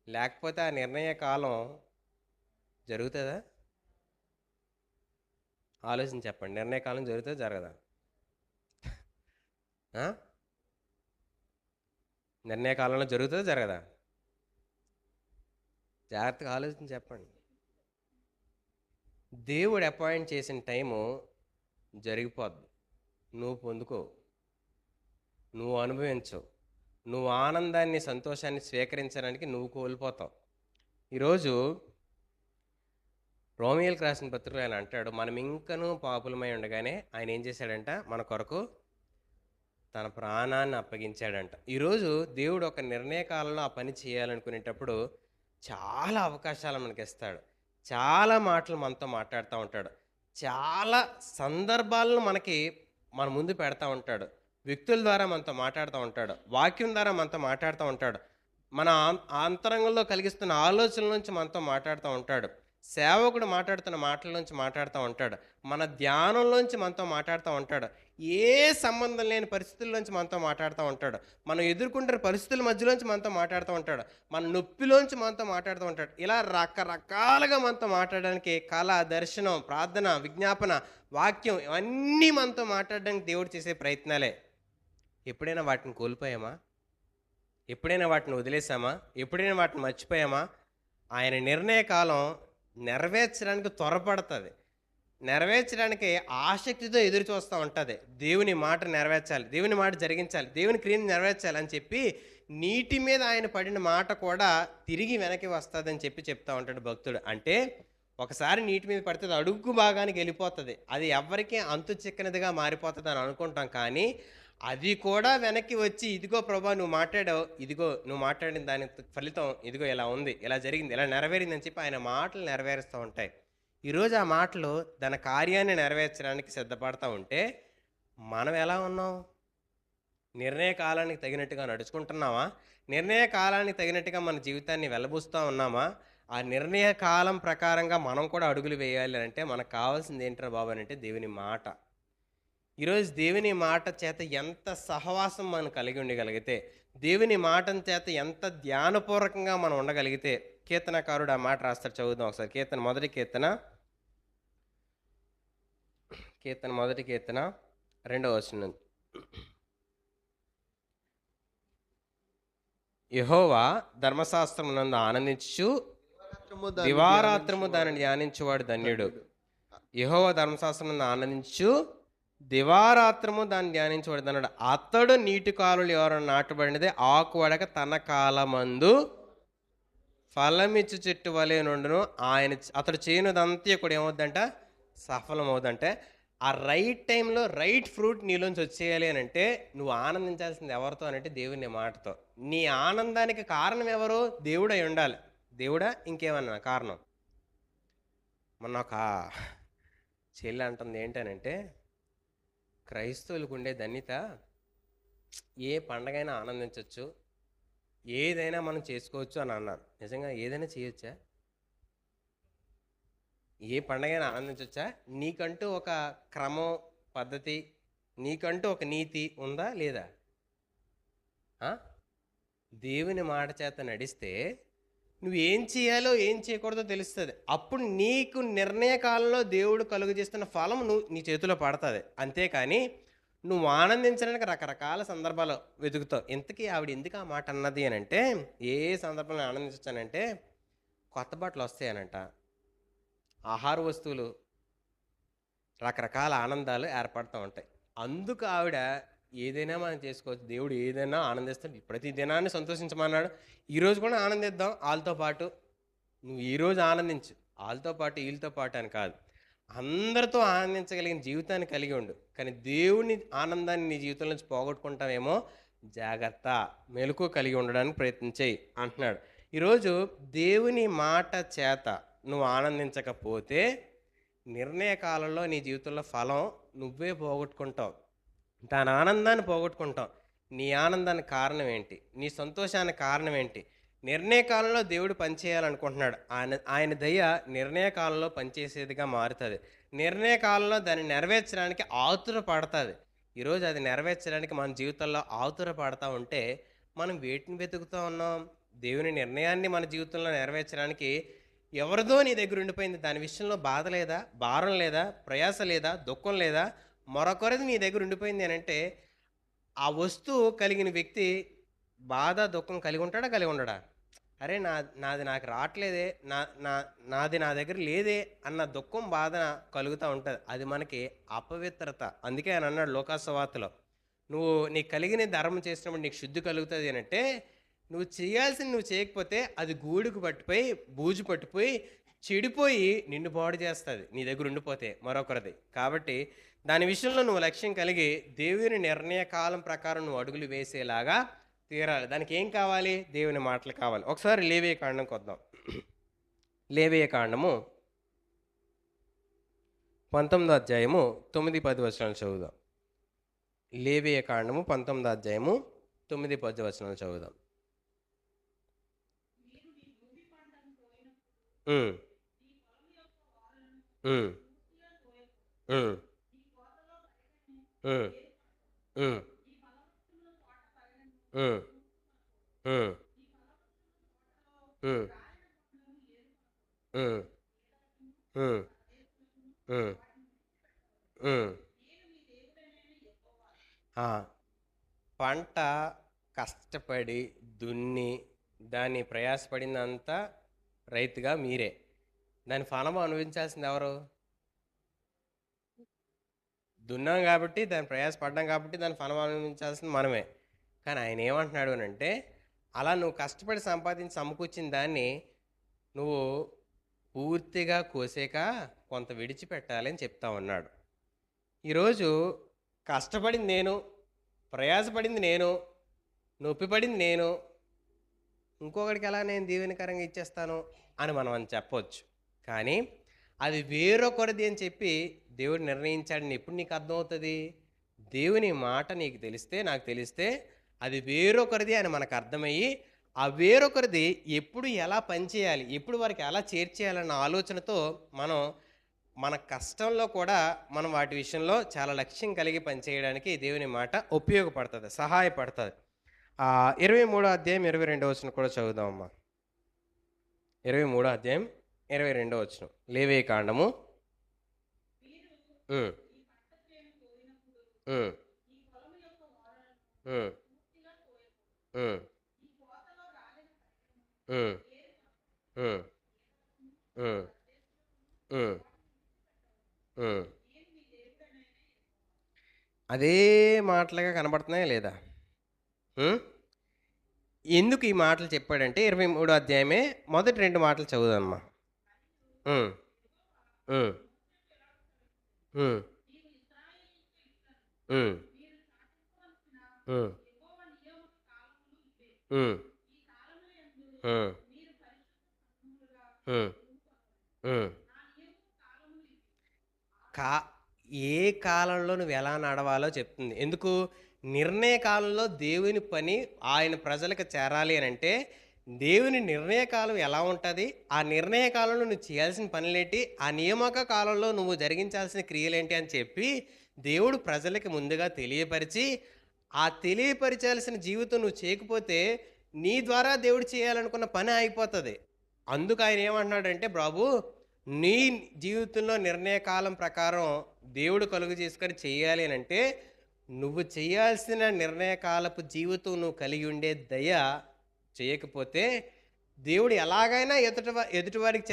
లేకపోతే ఆ నిర్ణయ కాలం జరుగుతుందా? ఆలోచించి చెప్పండి. నిర్ణయ కాలం జరుగుతుందా జరగదా? నిర్ణయ కాలంలో జరుగుతుందా జరగదా? జాగ్రత్తగా ఆలోచించి చెప్పండి. దేవుడు అపాయింట్ చేసిన టైము జరిగిపోద్ది. నువ్వు పొందుకో, నువ్వు అనుభవించవు, నువ్వు ఆనందాన్ని, సంతోషాన్ని స్వీకరించడానికి నువ్వు కోల్పోతావు. ఈరోజు రోమియోలకు రాసిన పత్రికలో ఆయన అంటాడు, మనం ఇంకనూ పాపులమై ఉండగానే ఆయన ఏం చేశాడంట? మన కొరకు తన ప్రాణాన్ని అప్పగించాడంట. ఈరోజు దేవుడు ఒక నిర్ణయ కాలంలో ఆ పని చేయాలనుకునేటప్పుడు చాలా అవకాశాలు మనకి ఇస్తాడు, చాలా మాటలు మనతో మాట్లాడుతూ ఉంటాడు, చాలా సందర్భాలను మన ముందు పెడతా ఉంటాడు, వ్యక్తుల ద్వారా మనతో మాట్లాడుతూ ఉంటాడు, వాక్యం ద్వారా మనతో మాట్లాడుతూ ఉంటాడు, మన అంతరంగంలో కలిగిస్తున్న ఆలోచనల నుంచి మనతో మాట్లాడుతూ ఉంటాడు, సేవకుడు మాట్లాడుతున్న మాటల నుంచి మాట్లాడుతూ ఉంటాడు, మన ధ్యానంలోంచి మనతో మాట్లాడుతూ ఉంటాడు. ఏ సంబంధం లేని పరిస్థితుల్లోంచి మనతో మాట్లాడుతూ ఉంటాడు. మనం ఎదుర్కొంటున్న పరిస్థితుల మధ్యలోంచి మనతో మాట్లాడుతూ ఉంటాడు. మన నొప్పిలోంచి మనతో మాట్లాడుతూ ఉంటాడు. ఇలా రకరకాలుగా మనతో మాట్లాడడానికి కళ, దర్శనం, ప్రార్థన, విజ్ఞాపన, వాక్యం ఇవన్నీ మనతో మాట్లాడడానికి దేవుడు చేసే ప్రయత్నాలే. ఎప్పుడైనా వాటిని కోల్పోయామా? ఎప్పుడైనా వాటిని వదిలేసామా? ఎప్పుడైనా వాటిని మర్చిపోయామా? ఆయన నిర్ణయ కాలం నెరవేర్చడానికి త్వరపడుతుంది. నెరవేర్చడానికి ఆసక్తితో ఎదురు చూస్తూ ఉంటుంది. దేవుని మాట నెరవేర్చాలి, దేవుని మాట జరిగించాలి, దేవుని క్రియను నెరవేర్చాలి అని చెప్పి నీటి మీద ఆయన పడిన మాట కూడా తిరిగి వెనక్కి వస్తుందని చెప్పి చెప్తా ఉంటాడు భక్తుడు. అంటే ఒకసారి నీటి మీద పడితే అది అడుగు భాగానికి వెళ్ళిపోతుంది, అది ఎవరికీ అంతు చిక్కనిదిగా మారిపోతుంది అని అనుకుంటాం. కానీ అది కూడా వెనక్కి వచ్చి, ఇదిగో ప్రభా నువ్వు మాట్లాడావు, ఇదిగో నువ్వు మాట్లాడిన దాని ఫలితం ఇదిగో ఇలా ఉంది, ఇలా జరిగింది, ఇలా నెరవేరింది అని చెప్పి ఆయన మాటలు నెరవేరుస్తూ ఉంటాయి. ఈరోజు ఆ మాటలు తన కార్యాన్ని నెరవేర్చడానికి సిద్ధపడతా ఉంటే మనం ఎలా ఉన్నాం? నిర్ణయ కాలానికి తగినట్టుగా నడుచుకుంటున్నామా? నిర్ణయ కాలానికి తగినట్టుగా మన జీవితాన్ని వెల్లబుస్తూ ఉన్నామా? ఆ నిర్ణయ కాలం ప్రకారంగా మనం కూడా అడుగులు వేయాలి అంటే మనకు కావాల్సింది ఏంటో బాబు అని అంటే దేవుని మాట. ఈరోజు దేవుని మాట చేత ఎంత సహవాసం మనం కలిగి ఉండగలిగితే, దేవుని మాట చేత ఎంత ధ్యానపూర్వకంగా మనం ఉండగలిగితే, కీర్తనకారుడు ఆ మాట రాస్తాడు. చదువుదాం ఒకసారి. మొదటి కీర్తన 2వ వచనం. యెహోవా ధర్మశాస్త్రమునందు ఆనందించు దివారాత్రము దానిని ధ్యానించువాడు ధన్యుడు. యెహోవా ధర్మశాస్త్రమునందు ఆనందించు దివారాత్రము దాన్ని ధ్యానించువాడు ధన్యుడు. అతడు నీటి కాలువలు ఎవరైనా నాటబడినదే ఆకు వడక తన కాలమందు ఫలమిచ్చు చెట్టు వలె నుండును. అతడు చేయనుదంతా కూడా ఏమవుద్దంట? సఫలమవుద్దంటే ఆ రైట్ టైంలో రైట్ ఫ్రూట్ నీలోంచి వచ్చేయాలి అని అంటే నువ్వు ఆనందించాల్సింది ఎవరితో అనంటే దేవుని మాటతో. నీ ఆనందానికి కారణం ఎవరు? దేవుడై ఉండాలి. దేవుడా ఇంకేమన్నా కారణం? మొన్న ఒక చెల్లి అంటుంది ఏంటనంటే, క్రైస్తవులకు ఉండే ధన్యత ఏ పండగైనా ఆనందించవచ్చు, ఏదైనా మనం చేసుకోవచ్చు అని అన్నారు. నిజంగా ఏదైనా చేయొచ్చా? ఏ పండగైనా ఆనందించవచ్చా? నీకంటూ ఒక క్రమం, పద్ధతి, నీకంటూ ఒక నీతి ఉందా లేదా? దేవుని మాట చేత నడిస్తే నువ్వు ఏం చేయాలో ఏం చేయకూడదో తెలుస్తుంది. అప్పుడు నీకు నిర్ణయ కాలంలో దేవుడు కలుగు చేస్తున్న ఫలం నీ చేతిలో పడుతుంది. అంతేకాని నువ్వు ఆనందించడానికి రకరకాల సందర్భాలు వెతుకుతావు. ఇంతకీ ఆవిడ ఎందుకు ఆ మాట అన్నది అని అంటే, ఏ సందర్భంలో ఆనందించవచ్చానంటే, కొత్త బట్టలు వస్తాయనంట, ఆహార వస్తువులు, రకరకాల ఆనందాలు ఏర్పడుతూ ఉంటాయి. అందుకు ఆవిడ ఏదైనా మనం చేసుకోవచ్చు, దేవుడు ఏదైనా ఆనందిస్తాడు, ప్రతి దినాన్ని సంతోషించమన్నాడు, ఈరోజు కూడా ఆనందిద్దాం వాళ్ళతో పాటు. నువ్వు ఈరోజు ఆనందించు, వాళ్ళతో పాటు వీళ్ళతో పాటు అని కాదు, అందరితో ఆనందించగలిగిన జీవితాన్ని కలిగి ఉండు. కానీ దేవుని ఆనందాన్ని నీ జీవితం నుంచి పోగొట్టుకుంటావేమో, జాగ్రత్త, మెలకు కలిగి ఉండడానికి ప్రయత్నించేయి అంటున్నాడు. ఈరోజు దేవుని మాట చేత నువ్వు ఆనందించకపోతే నిర్ణయ కాలంలో నీ జీవితంలో ఫలం నువ్వే పోగొట్టుకుంటావు, దాని ఆనందాన్ని పోగొట్టుకుంటావు. నీ ఆనందానికి కారణం ఏంటి? నీ సంతోషానికి కారణం ఏంటి? నిర్ణయ కాలంలో దేవుడు పనిచేయాలనుకుంటున్నాడు. ఆయన దయ నిర్ణయ కాలంలో పనిచేసేదిగా మారుతుంది. నిర్ణయ కాలంలో దాన్ని నెరవేర్చడానికి ఆతుర పడుతుంది. ఈరోజు అది నెరవేర్చడానికి మన జీవితంలో ఆతుర పడతా ఉంటే మనం వేటిని వెతుకుతూ ఉన్నాం? దేవుని నిర్ణయాన్ని మన జీవితంలో నెరవేర్చడానికి ఎవరిదో నీ దగ్గర ఉండిపోయింది, దాని విషయంలో బాధ లేదా, భారం లేదా, ప్రయాస లేదా, దుఃఖం లేదా, మరొకరిది నీ దగ్గర ఉండిపోయింది అని అంటే ఆ వస్తువు కలిగిన వ్యక్తి బాధ దుఃఖం కలిగి ఉంటాడా, కలిగి ఉండడా? అరే నాది నాకు రావట్లేదే, నాది నా దగ్గర లేదే అన్న దుఃఖం బాధ కలుగుతూ ఉంటుంది. అది మనకి అపవిత్రత. అందుకే ఆయన అన్నాడు లోకాసువార్తలో, నువ్వు నీకు కలిగిన ధర్మం చేసినప్పుడు నీకు శుద్ధి కలుగుతుంది అని అంటే, నువ్వు చేయాల్సింది నువ్వు చేయకపోతే అది గూడుకు పట్టిపోయి బూజు పట్టిపోయి చెడిపోయి నిన్ను పాడు చేస్తుంది, నీ దగ్గర ఉండిపోతే మరొకరిది. కాబట్టి దాని విషయంలో నువ్వు లక్ష్యం కలిగి దేవుని నిర్ణయ కాలం ప్రకారం నువ్వు అడుగులు వేసేలాగా తీరాలి. దానికి ఏం కావాలి? దేవుని మాటలు కావాలి. ఒకసారి లేవియ కాండంకి వద్దాం. లేవియ కాండము 19వ అధ్యాయము 9-10 వచనాలు చదువుదాం. లేవియ కాండము 19వ అధ్యాయము 9-10 వచనాలు చదువుదాం. ఉమ్, ఉమ్, ఉమ్, ఉమ్, ఉమ్, ఉమ్, ఉమ్, ఉమ్, ఉమ్. ఆ, పంట కష్టపడి దున్ని దాన్ని ప్రయాసపడిందంతా రైతుగా మీరే. దాని ఫలం అనుభవించాల్సింది ఎవరు? దున్నాం కాబట్టి, దాన్ని ప్రయాసపడ్డాం కాబట్టి దాని ఫలం అనుభవించాల్సింది మనమే. కానీ ఆయన ఏమంటున్నాడు అని అంటే, అలా నువ్వు కష్టపడి సంపాదించి సమకూర్చిన దాన్ని నువ్వు పూర్తిగా కోసేక కొంత విడిచిపెట్టాలి అని చెప్తా ఉన్నాడు. ఈరోజు కష్టపడింది నేను, ప్రయాసపడింది నేను, నొప్పిపడింది నేను, ఇంకొకడికి ఎలా నేను దీవెనకరంగా ఇచ్చేస్తాను అని మనం అని చెప్పవచ్చు. కానీ అది వేరొకరిది అని చెప్పి దేవుడు నిర్ణయించాడని ఎప్పుడు నీకు అర్థమవుతుంది? దేవుని మాట నీకు తెలిస్తే, నాకు తెలిస్తే అది వేరొకరిది అని మనకు అర్థమయ్యి, ఆ వేరొకరిది ఎప్పుడు ఎలా పనిచేయాలి, ఎప్పుడు వారికి ఎలా చేర్చేయాలన్న ఆలోచనతో మనం మన కష్టంలో కూడా మనం వాటి విషయంలో చాలా లక్ష్యం కలిగి పనిచేయడానికి దేవుని మాట ఉపయోగపడుతుంది, సహాయపడుతుంది. 23వ అధ్యాయం 22వ వచనం కూడా చదువుదామమ్మా. 23వ అధ్యాయం 22వ వచనం, లేవీ కాండము. ఉమ్, ఉమ్, ఉమ్, ఉమ్, ఉమ్, ఉమ్, ఉమ్, ఉమ్, ఉమ్. అదే మాటలుగా కనబడుతున్నాయా లేదా? ఉమ్? ఎందుకు ఈ మాటలు చెప్పాడంటే 23వ అధ్యాయమే మొదటి 2 మాటలు చదువుదమ్మా. ఉమ్, ఉమ్, ఉమ్, ఉమ్, ఉమ్, ఉమ్, ఉమ్, ఉమ్, ఉమ్. కా ఏ కాలంలో నువ్వు ఎలా నడవాలో చెప్తుంది. ఎందుకు? నిర్ణయ కాలంలో దేవుని పని ఆయన ప్రజలకు చేరాలి అని అంటే దేవుని నిర్ణయ కాలం ఎలా ఉంటుంది, ఆ నిర్ణయ కాలంలో నువ్వు చేయాల్సిన పనులేంటి, ఆ నియామక కాలంలో నువ్వు జరిగించాల్సిన క్రియలేంటి అని చెప్పి దేవుడు ప్రజలకి ముందుగా తెలియపరిచి, ఆ తెలియపరిచాల్సిన జీవితం నువ్వు చేయకపోతే నీ ద్వారా దేవుడు చేయాలనుకున్న పని అయిపోతుంది. అందుకు ఆయన ఏమంటున్నాడంటే, బాబు నీ జీవితంలో నిర్ణయకాలం ప్రకారం దేవుడు కలుగు చేసుకొని చేయాలి అని అంటే నువ్వు చేయాల్సిన నిర్ణయకాలపు జీవితం నువ్వు కలిగి ఉండే దయ చేయకపోతే దేవుడు ఎలాగైనా ఎదుటివారికి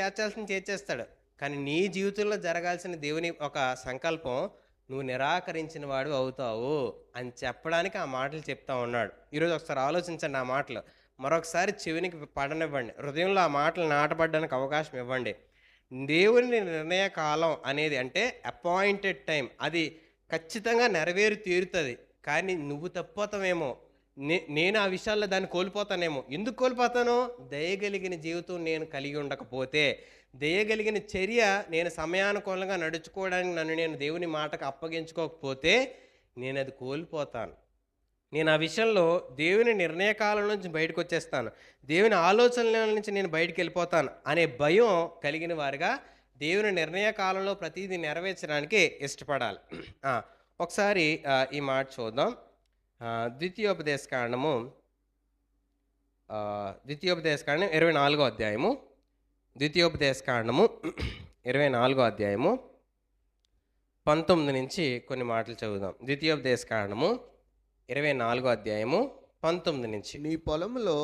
చేర్చేస్తాడు. కానీ నీ జీవితంలో జరగాల్సిన దేవుని ఒక సంకల్పం నువ్వు నిరాకరించిన వాడు అవుతావు అని చెప్పడానికి ఆ మాటలు చెప్తా ఉన్నాడు. ఈరోజు ఒకసారి ఆలోచించండి ఆ మాటలు. మరొకసారి చెవినికి పడనివ్వండి, హృదయంలో ఆ మాటలు నాటబడడానికి అవకాశం ఇవ్వండి. దేవుని నిర్ణయ కాలం అనేది అంటే అపాయింటెడ్ టైం, అది ఖచ్చితంగా నెరవేరు తీరుతుంది. కానీ నువ్వు తప్పిపోతావేమో, నేను ఆ విషయాల్లో దాన్ని కోల్పోతానేమో. ఎందుకు కోల్పోతాను? దయగలిగిన జీవితం నేను కలిగి ఉండకపోతే, దయగలిగిన చర్య నేను సమయానుకూలంగా నడుచుకోవడానికి నన్ను నేను దేవుని మాటకు అప్పగించుకోకపోతే నేను అది కోల్పోతాను. నేను ఆ విషయంలో దేవుని నిర్ణయకాలం నుంచి బయటకు వచ్చేస్తాను, దేవుని ఆలోచనల నుంచి నేను బయటికి వెళ్ళిపోతాను అనే భయం కలిగిన వారిగా దేవుని నిర్ణయ కాలంలో ప్రతిదీ నెరవేర్చడానికి ఇష్టపడాలి. ఒకసారి ఈ మాట చూద్దాం. ద్వితీయోపదేశకాండము 24వ అధ్యాయము. ద్వితీయోపదేశకాండము 24వ అధ్యాయము 19 నుంచి కొన్ని మాటలు చదువుదాం. ద్వితీయోపదేశకాండము 24వ అధ్యాయము 19 నుంచి. నీ పొలములో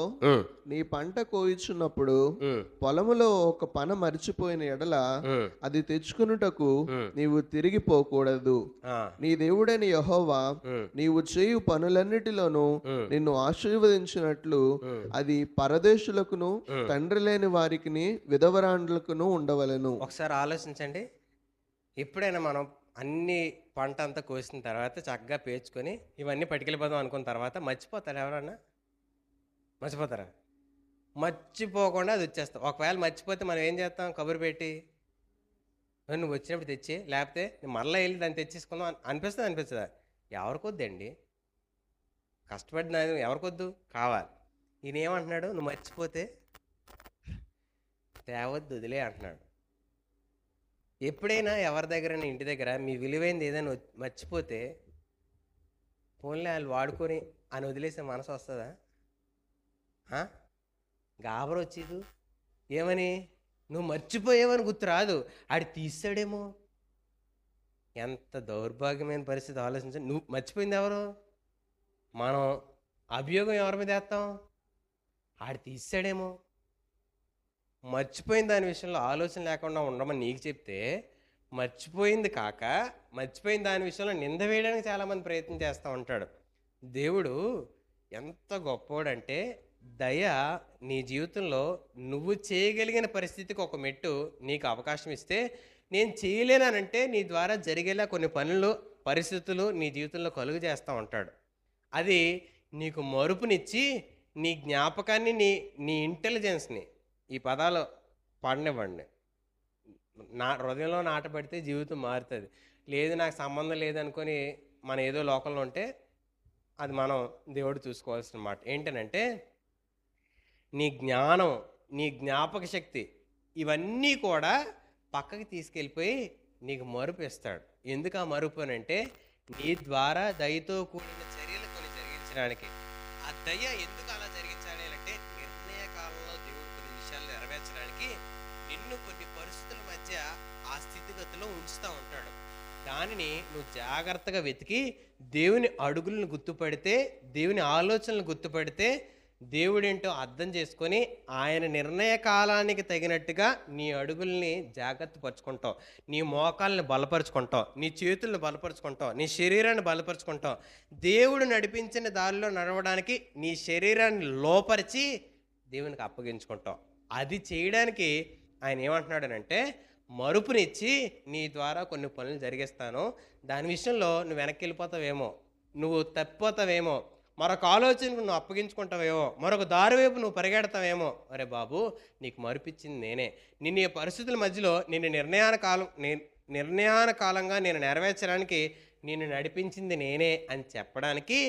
నీ పంట కోయుచున్నప్పుడు పొలములో ఒక పన మరిచిపోయిన ఎడల అది తెచ్చుకునుటకు నీవు తిరిగిపోకూడదు. నీ దేవుడైన యెహోవా నీవు చేయు పనులన్నిటిలోనూ నిన్ను ఆశీర్వదించినట్లు అది పరదేశులకును తండ్రి లేని వారికి విధవరాండ్లకును ఉండవలెను. ఒకసారి ఆలోచించండి. ఎప్పుడైనా మనం అన్ని పంట అంతా కోసిన తర్వాత చక్కగా పేర్చుకొని ఇవన్నీ పట్టుకెళ్ళిపోదాం అనుకున్న తర్వాత మర్చిపోతారు ఎవరన్నా? మర్చిపోతారా? మర్చిపోకుండా అది వచ్చేస్తాం. ఒకవేళ మర్చిపోతే మనం ఏం చేస్తాం? కబురు పెట్టి నువ్వు వచ్చినప్పుడు తెచ్చి, లేకపోతే మరలా వెళ్ళి దాన్ని తెచ్చేసుకుందాం అనిపిస్తుందా? ఎవరికొద్దండి? కష్టపడిన ఎవరికొద్దు? కావాలి. ఈయన ఏమంటున్నాడు? నువ్వు మర్చిపోతే తేవద్దు, వదిలే అంటున్నాడు. ఎప్పుడైనా ఎవరి దగ్గర, ఇంటి దగ్గర మీ విలువైనది ఏదైనా మర్చిపోతే పోన్లే వాళ్ళు వాడుకొని అని వదిలేసే మనసు వస్తుందా? గాబరు వచ్చేది ఏమని? నువ్వు మర్చిపోయావని గుర్తు రాదు, ఆడు తీస్తాడేమో. ఎంత దౌర్భాగ్యమైన పరిస్థితి ఆలోచించండి. నువ్వు మర్చిపోయింది ఎవరు? మనం. అభియోగం ఎవరి మీద వేస్తాం? ఆడు తీస్తాడేమో. మర్చిపోయిన దాని విషయంలో ఆలోచన లేకుండా ఉండమని నీకు చెప్తే, మర్చిపోయింది కాక మర్చిపోయిన దాని విషయంలో నింద వేయడానికి చాలామంది ప్రయత్నం చేస్తూ ఉంటాడు. దేవుడు ఎంత గొప్పోడంటే, దయ నీ జీవితంలో నువ్వు చేయగలిగిన పరిస్థితికి ఒక మెట్టు నీకు అవకాశం ఇస్తే, నేను చేయలేనంటే నీ ద్వారా జరిగేలా కొన్ని పనులు, పరిస్థితులు నీ జీవితంలో కలుగు చేస్తూ ఉంటాడు. అది నీకు మరుపునిచ్చి నీ జ్ఞాపకాన్ని, నీ నీ ఇంటెలిజెన్స్ని, ఈ పదాలు పడనివ్వండి, హృదయంలో నాటబడితే జీవితం మారుతుంది. లేదు నాకు సంబంధం లేదనుకొని మనం ఏదో లోకంలో ఉంటే అది మనం దేవుడు చూసుకోవాల్సిన మాట. ఏంటనంటే, నీ జ్ఞానం, నీ జ్ఞాపక శక్తి, ఇవన్నీ కూడా పక్కకి తీసుకెళ్ళిపోయి నీకు మరుపు ఇస్తాడు. ఎందుకు ఆ మరుపు అని అంటే, నీ ద్వారా దయతో కూడిన చర్యలు కొన్ని జరిగించడానికి. ఆ దయ ఎందుకు అలా జరిగించాలి అంటే, నిర్ణయ కాలంలో దేవుడు కొన్ని విషయాలు నెరవేర్చడానికి నిన్ను కొన్ని పరిస్థితుల మధ్య ఆ స్థితిగతిలో ఉంచుతూ ఉంటాడు. దానిని నువ్వు జాగ్రత్తగా వెతికి దేవుని అడుగులను గుర్తుపడితే, దేవుని ఆలోచనలు గుర్తుపడితే, దేవుడేంటో అర్థం చేసుకొని ఆయన నిర్ణయ కాలానికి తగినట్టుగా నీ అడుగుల్ని జాగ్రత్త పరుచుకుంటావు, నీ మోకాళ్ళని బలపరుచుకుంటావు, నీ చేతులను బలపరుచుకుంటావు, నీ శరీరాన్ని బలపరుచుకుంటావు. దేవుడు నడిపించిన దారిలో నడవడానికి నీ శరీరాన్ని లోపరిచి దేవునికి అప్పగించుకుంటావు. అది చేయడానికి ఆయన ఏమంటున్నాడనంటే, మరుపునిచ్చి నీ ద్వారా కొన్ని పనులు జరిగిస్తాను, దాని విషయంలో నువ్వు వెనక్కి వెళ్ళిపోతావేమో, నువ్వు తప్పిపోతావేమో, మరొక ఆలోచనకు నువ్వు అప్పగించుకుంటావేమో, మరొక దారి వైపు నువ్వు పరిగెడతావేమో. అరే బాబు, నీకు మరుపిచ్చింది నేనే. నిన్ను ఈ పరిస్థితుల మధ్యలో నిన్ను నిర్ణయాన కాలంగా నేను నెరవేర్చడానికి నిన్ను నడిపించింది నేనే అని చెప్పడానికి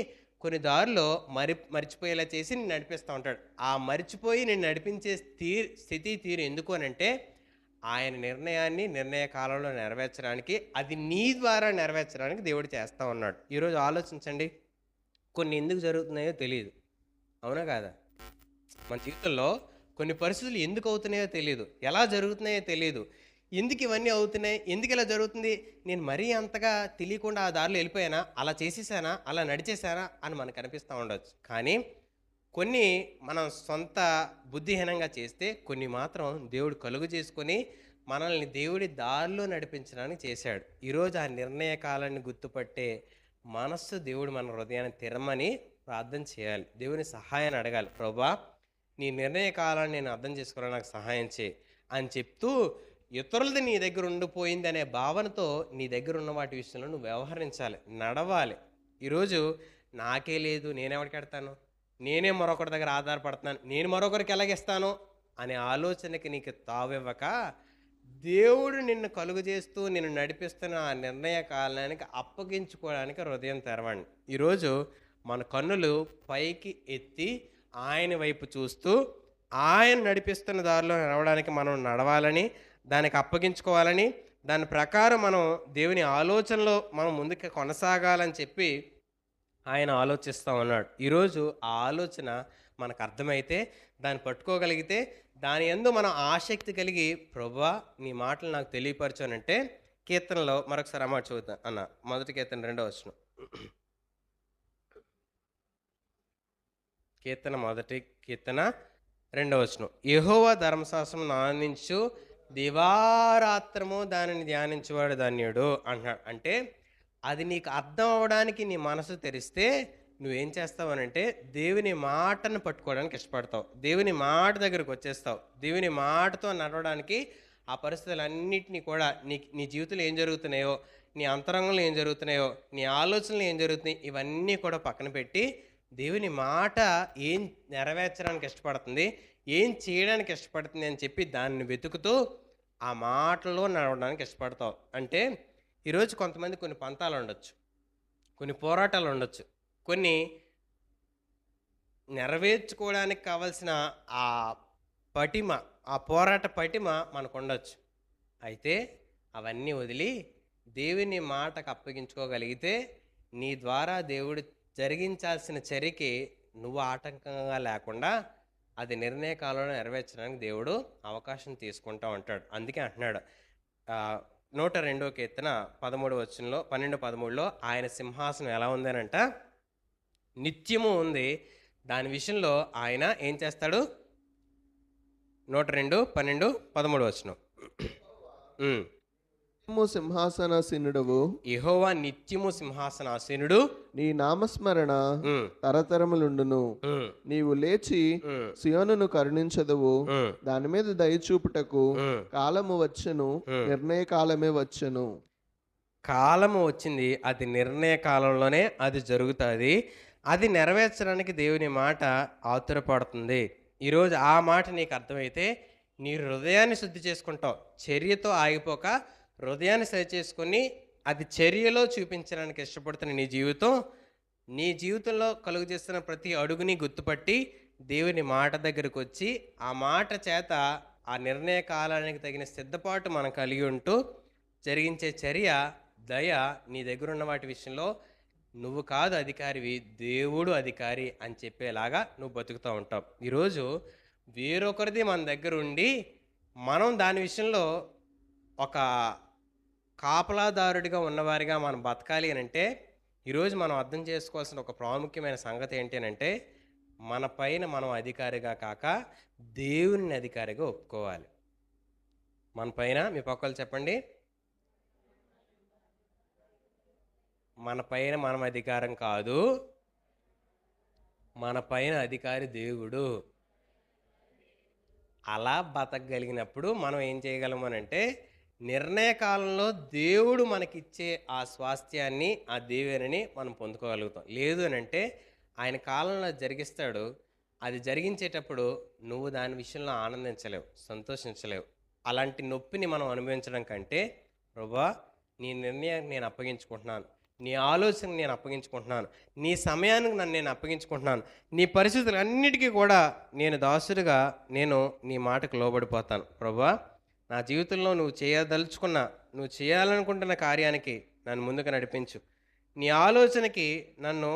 కొన్ని దారుల్లో మర్చిపోయేలా చేసి నిన్ను నడిపిస్తూ ఉంటాడు. ఆ మర్చిపోయి నిన్ను నడిపించే స్థితి తీరు ఎందుకు అనంటే, ఆయన నిర్ణయాన్ని నిర్ణయ కాలంలో నెరవేర్చడానికి, అది నీ ద్వారా నెరవేర్చడానికి దేవుడు చేస్తూ ఉన్నాడు. ఈరోజు ఆలోచించండి, కొన్ని ఎందుకు జరుగుతున్నాయో తెలియదు, అవునా కాదా? మన జీవితంలో కొన్ని పరిస్థితులు ఎందుకు అవుతున్నాయో తెలియదు, ఎలా జరుగుతున్నాయో తెలియదు. ఎందుకు ఇవన్నీ అవుతున్నాయి, ఎందుకు ఇలా జరుగుతుంది, నేను మరీ అంతగా తెలియకుండా ఆ దారిలో వెళ్ళిపోయానా, అలా చేసేసానా, అలా నడిచేసానా అని మనకు అనిపిస్తూ ఉండొచ్చు. కానీ కొన్ని మనం సొంత బుద్ధిహీనంగా చేస్తే, కొన్ని మాత్రం దేవుడు కలుగు చేసుకొని మనల్ని దేవుడి దారిలో నడిపించడానికి చేశాడు. ఈరోజు ఆ నిర్ణయ కాలాన్ని గుర్తుపట్టే మనస్సు దేవుడు మన హృదయాన్ని తెరమని ప్రార్థన చేయాలి, దేవుని సహాయాన్ని అడగాలి. ప్రభువా, నీ నిర్ణయ కాలాన్ని నేను అర్థం చేసుకోవడానికి నాకు సహాయం చేయి అని చెప్తూ, ఇతరులది నీ దగ్గర ఉండిపోయింది అనే భావనతో నీ దగ్గర ఉన్న వాటి విషయంలో నువ్వు వ్యవహరించాలి, నడవాలి. ఈరోజు నాకే లేదు, నేనెవరికి ఎడతాను, నేనే మరొకరి దగ్గర ఆధారపడుతున్నాను, నేను మరొకరికి ఎలాగిస్తాను అనే ఆలోచనకి నీకు తావివ్వక, దేవుడు నిన్ను కలుగు చేస్తూ నిన్ను నడిపిస్తున్న ఆ నిర్ణయ కాలానికి అప్పగించుకోవడానికి హృదయం తెరవండి. ఈరోజు మన కన్నులు పైకి ఎత్తి ఆయన వైపు చూస్తూ, ఆయన నడిపిస్తున్న దారిలో నడవడానికి మనం నడవాలని, దానికి అప్పగించుకోవాలని, దాని ప్రకారం మనం దేవుని ఆలోచనలో మనం ముందుకు కొనసాగాలని చెప్పి ఆయన ఆలోచిస్తూ ఉన్నాడు. ఈరోజు ఆ ఆలోచన మనకు అర్థమైతే, దాన్ని పట్టుకోగలిగితే, దాని యందు మనం ఆసక్తి కలిగి, ప్రభువా నీ మాటలు నాకు తెలియపరచానంటే, కీర్తనలో మరొకసారి అమ్మాట చూద్దాం అన్న, మొదటి కీర్తన 2వ వచనం. కీర్తన 2వ వచనం. యెహోవా ధర్మశాస్త్రం ఆనందించు, దివారాత్రము దానిని ధ్యానించేవాడు ధన్యుడు అంటున్నాడు. అంటే అది నీకు అర్థం అవ్వడానికి నీ మనసు తెరిస్తే నువ్వేం చేస్తావు అనంటే, దేవుని మాటను పట్టుకోవడానికి ఇష్టపడతావు, దేవుని మాట దగ్గరకు వచ్చేస్తావు, దేవుని మాటతో నడవడానికి ఆ పరిస్థితులన్నింటినీ కూడా నీ జీవితంలో ఏం జరుగుతున్నాయో, నీ అంతరంగంలో ఏం జరుగుతున్నాయో, నీ ఆలోచనలు ఏం జరుగుతున్నాయి, ఇవన్నీ కూడా పక్కన పెట్టి దేవుని మాట ఏం నెరవేర్చడానికి ఇష్టపడుతుంది, ఏం చేయడానికి ఇష్టపడుతుంది అని చెప్పి దాన్ని వెతుకుతూ ఆ మాటలో నడవడానికి ఇష్టపడతావు. అంటే ఈరోజు కొంతమంది కొన్ని పంతాలు ఉండొచ్చు, కొన్ని పోరాటాలు ఉండొచ్చు, కొన్ని నెరవేర్చుకోవడానికి కావలసిన ఆ పటిమ, ఆ పోరాట పటిమ మనకు ఉండొచ్చు. అయితే అవన్నీ వదిలి దేవుని మాటకు అప్పగించుకోగలిగితే నీ ద్వారా దేవుడు జరిగించాల్సిన చర్యకి నువ్వు ఆటంకంగా లేకుండా అది నిర్ణయ కాలంలో నెరవేర్చడానికి దేవుడు అవకాశం తీసుకుంటా ఉంటాడు. అందుకే అంటున్నాడు 102వ కీర్తన 12:13లో ఆయన సింహాసనం ఎలా ఉందనంట, నిత్యము ఉంది. దాని విషయంలో ఆయన ఏం చేస్తాడు? 102, 12, 13 సింహాసనాసీనుడవు, యెహోవా నిత్యము సింహాసనాసీనుడు, నీ నామస్మరణ తరతరములుండును. నీవు లేచి సియోనును కరుణించదవు, దాని మీద దయచూపుటకు కాలము వచ్చెను, నిర్ణయ కాలమే వచ్చెను. కాలము వచ్చింది, అది నిర్ణయ కాలంలోనే అది జరుగుతుంది. అది నెరవేర్చడానికి దేవుని మాట ఆతురపడుతుంది. ఈరోజు ఆ మాట నీకు అర్థమైతే నీ హృదయాన్ని శుద్ధి చేసుకుంటావు. చర్యతో ఆగిపోక హృదయాన్ని సరి చేసుకొని అది చర్యలో చూపించడానికి ఇష్టపడుతున్న నీ జీవితంలో కలుగు చేస్తున్న ప్రతి అడుగుని గుర్తుపట్టి దేవుని మాట దగ్గరకు వచ్చి ఆ మాట చేత ఆ నిర్ణయ కాలానికి తగిన సిద్ధపాటు మనం కలిగి ఉంటూ జరిగించే చర్య, దయ నీ దగ్గర ఉన్న వాటి విషయంలో నువ్వు కాదు అధికారివి, దేవుడు అధికారి అని చెప్పేలాగా నువ్వు బతుకుతూ ఉంటావు. ఈరోజు వేరొకరిది మన దగ్గర ఉండి మనం దాని విషయంలో ఒక కాపలాదారుడిగా ఉన్నవారిగా మనం బతకాలి అని అంటే, ఈరోజు మనం అర్థం చేసుకోవాల్సిన ఒక ప్రాముఖ్యమైన సంగతి ఏంటి అంటే, మన పైన మనం అధికారిగా కాక దేవుని అధికారిగా ఒప్పుకోవాలి. మన పైన, మీ పక్కలు చెప్పండి, మన పైన మనం అధికారం కాదు, మన పైన అధికారి దేవుడు. అలా బతకగలిగినప్పుడు మనం ఏం చేయగలము అని అంటే, నిర్ణయ కాలంలో దేవుడు మనకిచ్చే ఆ స్వాస్థ్యాన్ని, ఆ దీవెనని మనం పొందుకోగలుగుతాం. లేదు అని అంటే ఆయన కాలంలో జరిగిస్తాడు. అది జరిగించేటప్పుడు నువ్వు దాని విషయంలో ఆనందించలేవు, సంతోషించలేవు. అలాంటి నొప్పిని మనం అనుభవించడం కంటే, ప్రభువా నీ నిర్ణయానికి నేను అప్పగించుకుంటున్నాను, నీ ఆలోచనకు నేను అప్పగించుకుంటున్నాను, నీ సమయానికి నన్ను నేను అప్పగించుకుంటున్నాను, నీ పరిస్థితులన్నిటికీ కూడా నేను దాసుడిగా నేను నీ మాటకు లోబడిపోతాను. ప్రభువా నా జీవితంలో నువ్వు చేయదలుచుకున్న, నువ్వు చేయాలనుకుంటున్న కార్యానికి నన్ను ముందుకు నడిపించు. నీ ఆలోచనకి నన్ను,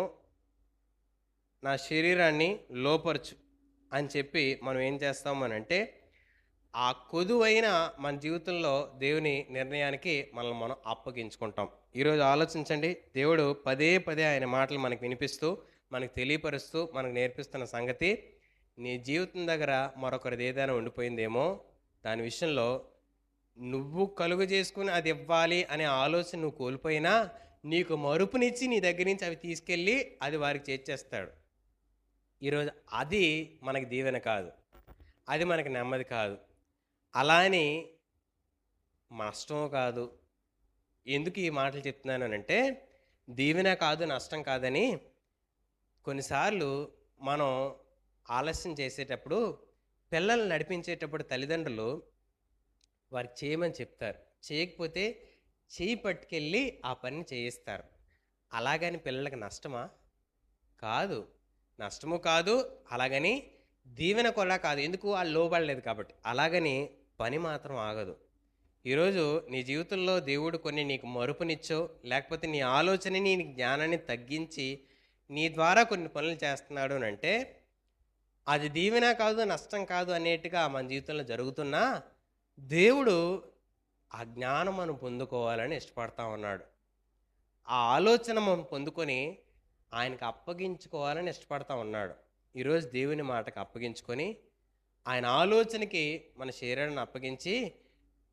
నా శరీరాన్ని లోపరచు అని చెప్పి మనం ఏం చేస్తామనంటే, ఆ కొదువైన మన జీవితంలో దేవుని నిర్ణయానికి మనల్ని మనం అప్పగించుకుంటాం. ఈరోజు ఆలోచించండి, దేవుడు పదే పదే ఆయన మాటలు మనకు వినిపిస్తూ, మనకు తెలియపరుస్తూ, మనకు నేర్పిస్తున్న సంగతి, నీ జీవితం దగ్గర మరొకరిది ఏదైనా ఉండిపోయిందేమో, దాని విషయంలో నువ్వు కలుగు చేసుకుని అది ఇవ్వాలి అనే ఆలోచన నువ్వు కోల్పోయినా, నీకు మరుపునిచ్చి నీ దగ్గర నుంచి అవి తీసుకెళ్ళి అది వారికి చేర్చేస్తాడు. ఈరోజు అది మనకి దీవెన కాదు, అది మనకి నెమ్మది కాదు, అలా అని నష్టం కాదు. ఎందుకు ఈ మాటలు చెప్తున్నానంటే, దీవెన కాదు నష్టం కాదని కొన్నిసార్లు మనం ఆలస్యం చేసేటప్పుడు, పిల్లల్ని నడిపించేటప్పుడు తల్లిదండ్రులు వారికి చేయమని చెప్తారు, చేయకపోతే చేయి పట్టుకెళ్ళి ఆ పనిని చేయిస్తారు. అలాగని పిల్లలకి నష్టమా? కాదు, నష్టము కాదు, అలాగని దీవెన కూడా కాదు. ఎందుకు? వాళ్ళు లోబడలేదు కాబట్టి. అలాగని పని మాత్రం ఆగదు. ఈరోజు నీ జీవితంలో దేవుడు కొన్ని నీకు మరుపునిచ్చో, లేకపోతే నీ ఆలోచనని, నీ జ్ఞానాన్ని తగ్గించి నీ ద్వారా కొన్ని పనులు చేస్తున్నాడు అని అంటే, అది దీవెన కాదు నష్టం కాదు అనేట్టుగా మన జీవితంలో జరుగుతున్నా, దేవుడు ఆ జ్ఞానం మనం పొందుకోవాలని ఇష్టపడతా ఉన్నాడు. ఆ ఆలోచన మనం పొందుకొని ఆయనకు అప్పగించుకోవాలని ఇష్టపడతా ఉన్నాడు. ఈరోజు దేవుని మాటకు అప్పగించుకొని, ఆయన ఆలోచనకి మన శరీరాన్ని అప్పగించి,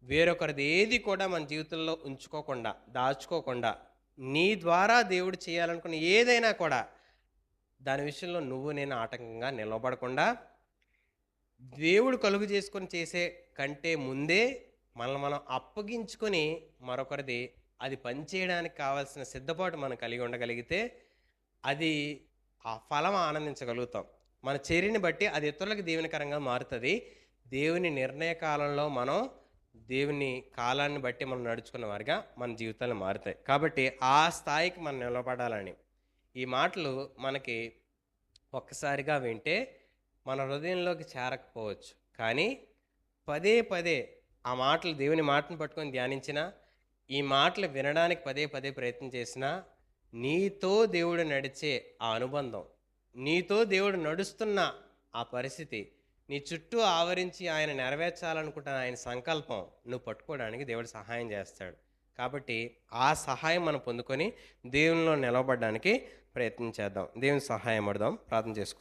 వేరొకరిది ఏది కూడా మన జీవితంలో ఉంచుకోకుండా, దాచుకోకుండా, నీ ద్వారా దేవుడు చేయాలనుకున్న ఏదైనా కూడా దాని విషయంలో నువ్వు నేను ఆటంకంగా నిలబడకుండా, దేవుడు కలుగు చేసుకొని చేసే కంటే ముందే మనల్ని మనం అప్పగించుకొని మరొకరిది అది పనిచేయడానికి కావాల్సిన సిద్ధపాటు మనం కలిగి ఉండగలిగితే, అది ఆ ఫలం ఆనందించగలుగుతాం. మన చర్యని బట్టి అది ఇతరులకు దీవెనకరంగా మారుతుంది. దేవుని నిర్ణయ కాలంలో మనం దేవుని కాలాన్ని బట్టి మనం నడుచుకున్న వారిగా మన జీవితాలు మారుతాయి. కాబట్టి ఆ స్థాయికి మనం నిలబడాలని ఈ మాటలు మనకి ఒక్కసారిగా వింటే మన హృదయంలోకి చేరకపోవచ్చు, కానీ పదే పదే ఆ మాటలు, దేవుని మాటను పట్టుకొని ధ్యానించినా, ఈ మాటలు వినడానికి పదే పదే ప్రయత్నం చేసినా నీతో దేవుడు నడిచే ఆ అనుబంధం, నీతో దేవుడు నడుస్తున్న ఆ పరిస్థితి, నీ చుట్టూ ఆవరించి ఆయన నెరవేర్చాలనుకుంటున్న ఆయన సంకల్పం నువ్వు పట్టుకోవడానికి దేవుడు సహాయం చేస్తాడు. కాబట్టి ఆ సహాయం మనం పొందుకొని దేవునిలో నిలవబడడానికి ప్రయత్నం చేద్దాం. దేవుని సహాయం అడుగుదాం, ప్రార్థన చేసుకుందాం.